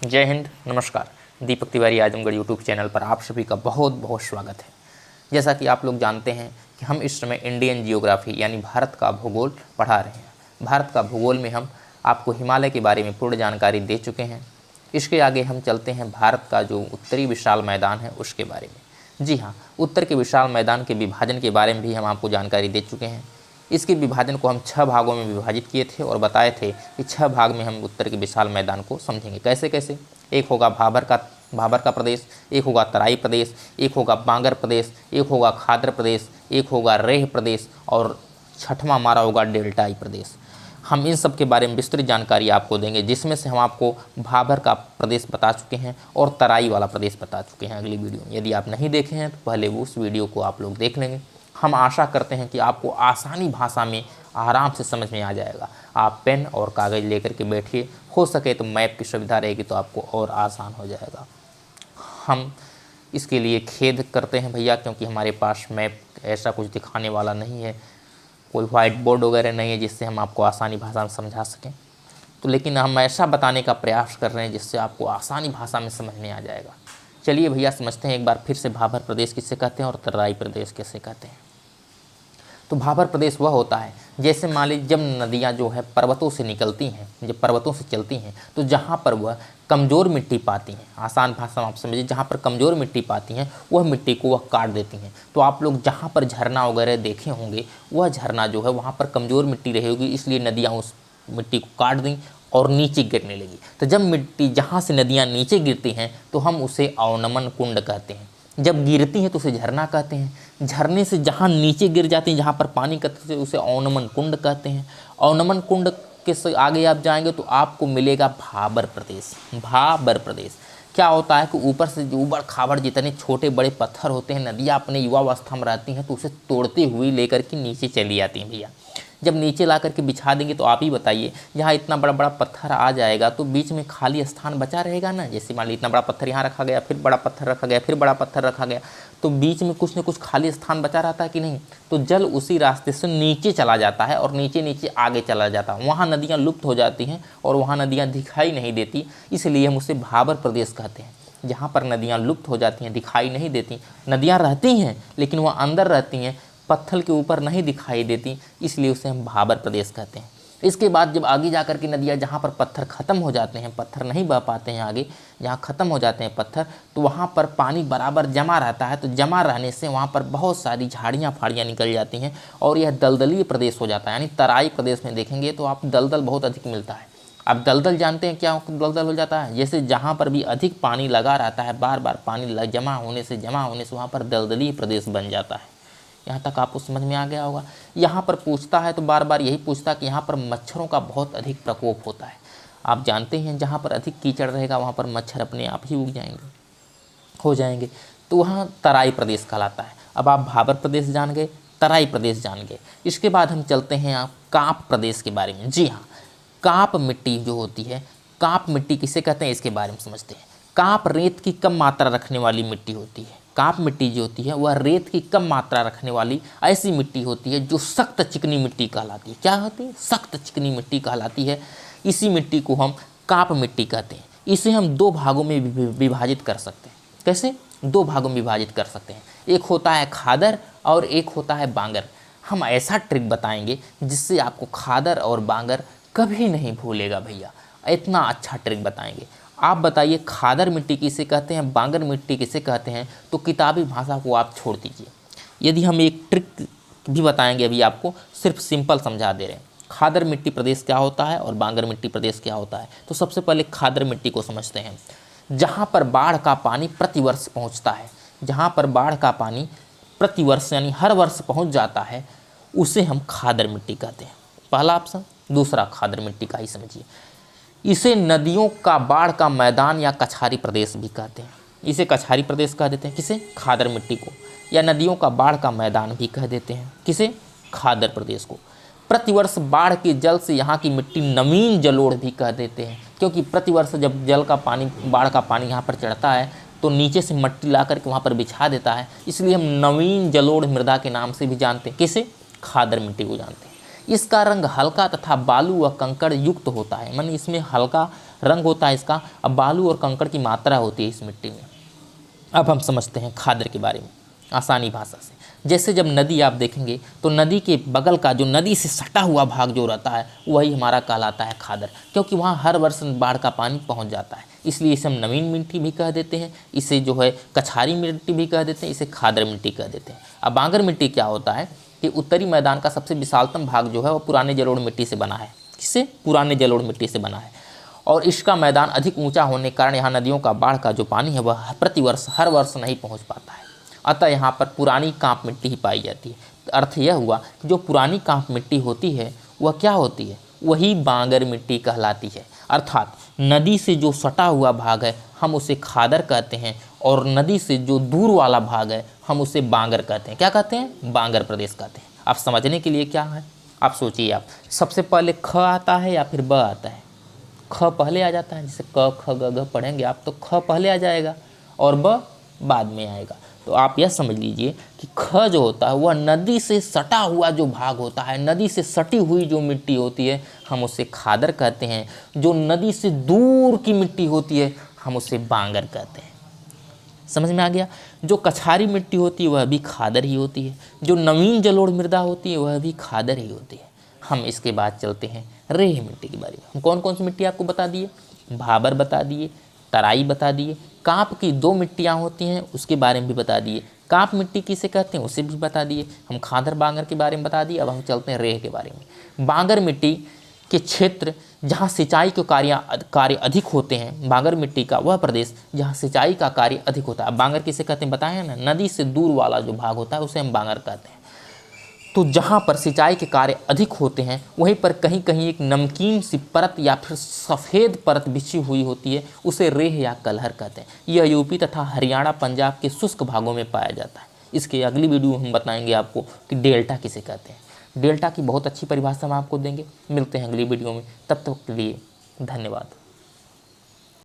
जय हिंद, नमस्कार। Deepak Tiwari Azamgarh YouTube channel पर आप सभी का बहुत बहुत स्वागत है। जैसा कि आप लोग जानते हैं कि हम इस समय इंडियन जियोग्राफी यानी भारत का भूगोल पढ़ा रहे हैं। भारत का भूगोल में हम आपको हिमालय के बारे में पूर्ण जानकारी दे चुके हैं। इसके आगे हम चलते हैं भारत का जो उत्तरी विशाल मैदान है उसके बारे में। जी हाँ, उत्तर के विशाल मैदान के विभाजन के बारे में भी हम आपको जानकारी दे चुके हैं। इसके विभाजन को हम 6 भागों में विभाजित किए थे और बताए थे कि 6 भाग में हम उत्तर के विशाल मैदान को समझेंगे। कैसे कैसे? एक होगा भाबर का प्रदेश, एक होगा तराई प्रदेश, एक होगा बांगर प्रदेश, एक होगा खादर प्रदेश, एक होगा रेह प्रदेश और छठवां हमारा होगा डेल्टाई प्रदेश। हम इन सब के बारे में विस्तृत जानकारी आपको देंगे, जिसमें से हम आपको भाबर का प्रदेश बता चुके हैं और तराई वाला प्रदेश बता चुके हैं अगली वीडियो में। यदि आप नहीं देखे हैं तो पहले उस वीडियो को आप लोग देख लेंगे। हम आशा करते हैं कि आपको आसानी भाषा में आराम से समझ में आ जाएगा। आप पेन और कागज़ लेकर के बैठिए, हो सके तो मैप की सुविधा रहेगी तो आपको और आसान हो जाएगा। हम इसके लिए खेद करते हैं भैया, क्योंकि हमारे पास मैप ऐसा कुछ दिखाने वाला नहीं है, कोई वाइट बोर्ड वगैरह नहीं है जिससे हम आपको आसानी भाषा में समझा सकें। तो लेकिन हम ऐसा बताने का प्रयास कर रहे हैं जिससे आपको आसानी भाषा में समझ में आ जाएगा। चलिए भैया समझते हैं एक बार फिर से भाबर प्रदेश किसे कहते हैं और तराई प्रदेश किसे कहते हैं। तो भाबर प्रदेश वह होता है, जैसे मान लीजिए जब नदियाँ जो है पर्वतों से निकलती हैं, जब पर्वतों से चलती हैं, तो जहाँ पर वह कमज़ोर मिट्टी पाती हैं, आसान भाषा में आप समझिए, जहाँ पर कमज़ोर मिट्टी पाती हैं वह मिट्टी को वह काट देती हैं। तो आप लोग जहाँ पर झरना वगैरह देखे होंगे, वह झरना जो है वहाँ पर कमज़ोर मिट्टी रहेगी, इसलिए नदियाँ उस मिट्टी को काट दी और नीचे गिरने लगी। तो जब मिट्टी जहाँ से नदियाँ नीचे गिरती हैं तो हम उसे अवनमन कुंड कहते हैं। जब गिरती हैं तो उसे झरना कहते हैं। झरने से जहाँ नीचे गिर जाती हैं, जहाँ पर पानी कहते हैं, उसे अवनमन कुंड कहते हैं। अवनमन कुंड के से आगे आप जाएंगे तो आपको मिलेगा भाबर प्रदेश। भाबर प्रदेश क्या होता है कि ऊपर से ऊबड़ खाबड़ जितने छोटे बड़े पत्थर होते हैं, नदियाँ अपने युवावस्था में रहती हैं तो उसे तोड़ते हुए लेकर के नीचे चली जाती हैं भैया। जब नीचे ला करके बिछा देंगे तो आप ही बताइए, जहाँ इतना बड़ा बड़ा पत्थर आ जाएगा तो बीच में खाली स्थान बचा रहेगा ना। जैसे मान लीजिए इतना बड़ा पत्थर यहाँ रखा गया, फिर बड़ा पत्थर रखा गया, फिर बड़ा पत्थर रखा गया, तो बीच में कुछ न कुछ खाली स्थान बचा रहता है कि नहीं। तो जल उसी रास्ते से नीचे चला जाता है और नीचे नीचे आगे चला जाता है। वहाँ नदियाँ लुप्त हो जाती हैं और वहाँ नदियाँ दिखाई नहीं देती, इसलिए हम उसे भाबर प्रदेश कहते हैं। जहाँ पर नदियाँ लुप्त हो जाती हैं, दिखाई नहीं देती, नदियाँ रहती हैं लेकिन वह अंदर रहती हैं, पत्थर के ऊपर नहीं दिखाई देती, इसलिए उसे हम भाबर प्रदेश कहते हैं। इसके बाद जब आगे जाकर के नदियाँ जहाँ पर पत्थर ख़त्म हो जाते हैं, पत्थर नहीं बह पाते हैं आगे, जहाँ ख़त्म हो जाते हैं पत्थर, तो वहाँ पर पानी बराबर जमा रहता है। तो जमा रहने से वहाँ पर बहुत सारी झाड़ियाँ फाड़ियाँ निकल जाती हैं और यह दलदली प्रदेश हो जाता है। यानी तराई प्रदेश में देखेंगे तो आप दलदल बहुत अधिक मिलता है। अब दलदल जानते हैं क्या दलदल हो जाता है? जैसे जहाँ पर भी अधिक पानी लगा रहता है, बार बार पानी जमा होने से वहाँ पर दलदली प्रदेश बन जाता है। यहाँ तक आपको समझ में आ गया होगा। यहाँ पर पूछता है तो बार बार यही पूछता है कि यहाँ पर मच्छरों का बहुत अधिक प्रकोप होता है। आप जानते हैं जहाँ पर अधिक कीचड़ रहेगा वहाँ पर मच्छर अपने आप ही उग जाएंगे, हो जाएंगे, तो वहाँ तराई प्रदेश कहलाता है। अब आप भाबर प्रदेश जान गए, तराई प्रदेश जान गए। इसके बाद हम चलते हैं आप काप प्रदेश के बारे में। जी हाँ, काप मिट्टी जो होती है, काप मिट्टी किसे कहते हैं इसके बारे में समझते हैं। काप रेत की कम मात्रा रखने वाली मिट्टी होती है। काप मिट्टी जो होती है वह रेत की कम मात्रा रखने वाली ऐसी मिट्टी होती है जो सख्त चिकनी मिट्टी कहलाती है। क्या होती है? सख्त चिकनी मिट्टी कहलाती है। इसी मिट्टी को हम काप मिट्टी कहते हैं। इसे हम 2 भागों में विभाजित कर सकते हैं। कैसे? 2 भागों में विभाजित कर सकते हैं। एक होता है खादर और एक होता है बांगर। हम ऐसा ट्रिक बताएंगे जिससे आपको खादर और बांगर कभी नहीं भूलेगा भैया। इतना अच्छा ट्रिक बताएंगे। आप बताइए खादर मिट्टी किसे कहते हैं, बांगर मिट्टी किसे कहते हैं? तो किताबी भाषा को आप छोड़ दीजिए। यदि हम एक ट्रिक भी बताएंगे, अभी आपको सिर्फ सिंपल समझा दे रहे हैं। खादर मिट्टी प्रदेश क्या होता है और बांगर मिट्टी प्रदेश क्या होता है। तो सबसे पहले खादर मिट्टी को समझते हैं। जहाँ पर बाढ़ का पानी प्रतिवर्ष पहुँचता है, जहाँ पर बाढ़ का पानी प्रतिवर्ष यानी हर वर्ष पहुँच जाता है, उसे हम खादर मिट्टी कहते हैं। पहला ऑप्शन। दूसरा खादर मिट्टी का ही समझिए। इसे नदियों का बाढ़ का मैदान या कछारी प्रदेश भी कहते हैं। इसे कछारी प्रदेश कह देते हैं, किसे? खादर मिट्टी को। या नदियों का बाढ़ का मैदान भी कह देते हैं, किसे? खादर प्रदेश को। प्रतिवर्ष बाढ़ के जल से यहाँ की मिट्टी नवीन जलोढ़ भी कह देते हैं, क्योंकि प्रतिवर्ष जब जल का पानी, बाढ़ का पानी यहाँ पर चढ़ता है तो नीचे से मिट्टी ला करके वहाँ पर बिछा देता है, इसलिए हम नवीन जलोढ़ मृदा के नाम से भी जानते हैं। किसे? खादर मिट्टी को जानते हैं। इसका रंग हल्का तथा बालू व कंकड़ युक्त होता है, माने इसमें हल्का रंग होता है इसका। अब बालू और कंकड़ की मात्रा होती है इस मिट्टी में। अब हम समझते हैं खादर के बारे में आसानी भाषा से। जैसे जब नदी आप देखेंगे तो नदी के बगल का जो नदी से सटा हुआ भाग जो रहता है वही हमारा कहलाता है खादर, क्योंकि वहाँ हर वर्ष बाढ़ का पानी पहुँच जाता है, इसलिए इसे हम नवीन मिट्टी भी कह देते हैं, इसे जो है कछारी मिट्टी भी कह देते हैं, इसे खादर मिट्टी कह देते हैं। अब बांगर मिट्टी क्या होता है कि उत्तरी मैदान का सबसे विशालतम भाग जो है वो पुराने जलोढ़ मिट्टी से बना है। किससे? पुराने जलोढ़ मिट्टी से बना है। और इसका मैदान अधिक ऊंचा होने के कारण यहाँ नदियों का बाढ़ का जो पानी है वह प्रतिवर्ष हर वर्ष नहीं पहुँच पाता है, अतः यहाँ पर पुरानी कांप मिट्टी ही पाई जाती है। तो अर्थ यह हुआ कि जो पुरानी कांप मिट्टी होती है वह क्या होती है? वही बांगर मिट्टी कहलाती है। अर्थात नदी से जो सटा हुआ भाग है हम उसे खादर कहते हैं, और नदी से जो दूर वाला भाग है हम उसे बांगर कहते हैं। क्या कहते हैं? बांगर प्रदेश कहते हैं। आप समझने के लिए क्या है, आप सोचिए, आप सबसे पहले ख आता है या फिर ब आता है? ख पहले आ जाता है, जैसे क ख ग घ पढ़ेंगे आप तो ख पहले आ जाएगा और ब बाद में आएगा। तो आप यह समझ लीजिए कि ख जो होता है वह नदी से सटा हुआ जो भाग होता है, नदी से सटी हुई जो मिट्टी होती है हम उसे खादर कहते हैं। जो नदी से दूर की मिट्टी होती है हम उसे बांगर कहते हैं। समझ में आ गया? जो कछारी मिट्टी होती है वह भी खादर ही होती है, जो नवीन जलोढ़ मृदा होती है वह भी खादर ही होती है। हम इसके बाद चलते हैं रेह मिट्टी के बारे में। हम कौन कौन सी मिट्टी आपको बता दिए? भाबर बता दिए, तराई बता दिए, कांप की 2 मिट्टियाँ होती हैं उसके बारे में भी बता दिए, कांप मिट्टी किसे कहते हैं उसे भी बता दिए, हम खादर बांगर के बारे में बता दिए। अब हम चलते हैं रेह के बारे में। बांगर मिट्टी के क्षेत्र जहाँ सिंचाई के कार्य अधिक होते हैं, बांगर मिट्टी का वह प्रदेश जहाँ सिंचाई का कार्य अधिक होता है। बांगर किसे कहते हैं बताया ना? नदी से दूर वाला जो भाग होता है उसे हम बांगर कहते हैं। तो जहाँ पर सिंचाई के कार्य अधिक होते हैं वहीं पर कहीं कहीं एक नमकीन सी परत या फिर सफ़ेद परत बिछी हुई होती है, उसे रेह या कलहर कहते हैं। यह यूपी तथा हरियाणा पंजाब के शुष्क भागों में पाया जाता है। इसके अगली वीडियो हम बताएंगे आपको कि डेल्टा किसे कहते हैं। डेल्टा की बहुत अच्छी परिभाषा हम आपको देंगे। मिलते हैं अगली वीडियो में, तब तक के लिए धन्यवाद।